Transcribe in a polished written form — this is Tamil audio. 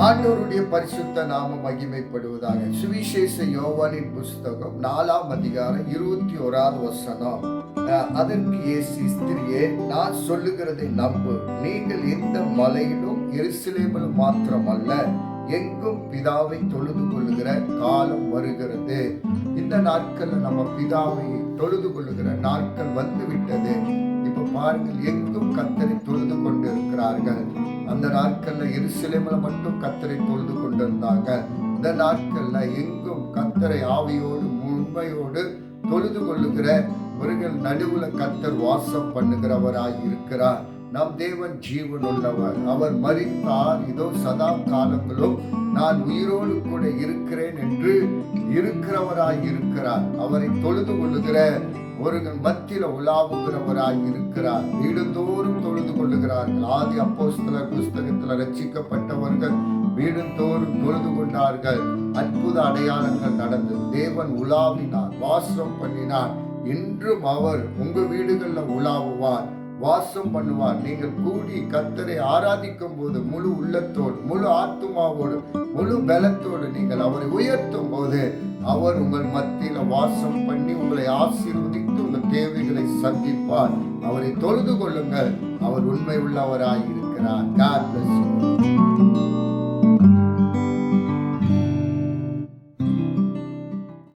ஆண்டவருடைய பரிசுத்த நாமம் மகிமைப்படுவதாக. சுவிசேஷ யோவானின் புஸ்தகம் 4ஆம் அதிகாரம் 21வது வசனம். அதற்கு இயேசு, ஸ்திரியே, நான் சொல்லுகிறதை நம்பு. நீங்கள் எந்த மலையிலும் எருசலேமிலும் மாத்திரமல்ல, எங்கும் பிதாவை தொழுது கொள்ளுகிற காலம் வருகிறது. இந்த நாட்கள்ல நம்ம பிதாவை தொழுது கொள்ளுகிற நாட்கள் வந்து விட்டது. இப்ப பாருங்கள், எங்கும் கர்த்தரை தொழுது கொண்டு இருக்கிறார்கள். அந்த நாட்கள்ல எருசலேமில மட்டும் கர்த்தரை தொழுது கொண்டிருந்தாங்க. இந்த நாட்கள்ல எங்கும் கர்த்தரை ஆவியோடு உண்மையோடு தொழுது கொள்ளுகிறவர்கள் நடுவுல கர்த்தர் வாசம் பண்ணுகிறவராய் இருக்கிறார். நம் தேவன் ஜீவன் உள்ளவர். அவர் மரித்தார், இதோ சதா காலங்களும் நான் உயிரோடு கூட இருக்கிறேன் என்று இருக்கிறவராய் இருக்கிறார். அவரை தொழுது கொள்ளுகிற ஒருவர்கள் மத்தியில உலாவுகிறவராய் இருக்கிறார். வீடுதோறும் தொழுது கொள்ளுகிறார்கள். ஆதி அப்போஸ்தலர் புஸ்தகத்துல ரட்சிக்கப்பட்டவர்கள் வீடுதோறும் தொழுது கொண்டார்கள். அற்புத அடையாளங்கள் நடந்தது. தேவன் உலாவினார், வாசம் பண்ணினார். இன்றும் அவர் உங்க வீடுகள்ல உலாவுவார், வாசம் பண்ணுவார். நீங்கள் கூடி கர்த்தரை ஆராதிக்கும் போது முழு உள்ளத்தோடு, முழு ஆத்துமாவோடு, முழு பலத்தோடு நீங்கள் அவரை உயர்த்தும் போது அவர் உங்கள் மத்தியில வாசம் பண்ணி உங்களை ஆசீர்வதித்து உங்கள் தேவைகளை சந்திப்பார். அவரை தொழுது கொள்ளுங்கள். அவர் உண்மை உள்ளவராய் இருக்கிறார். God bless you.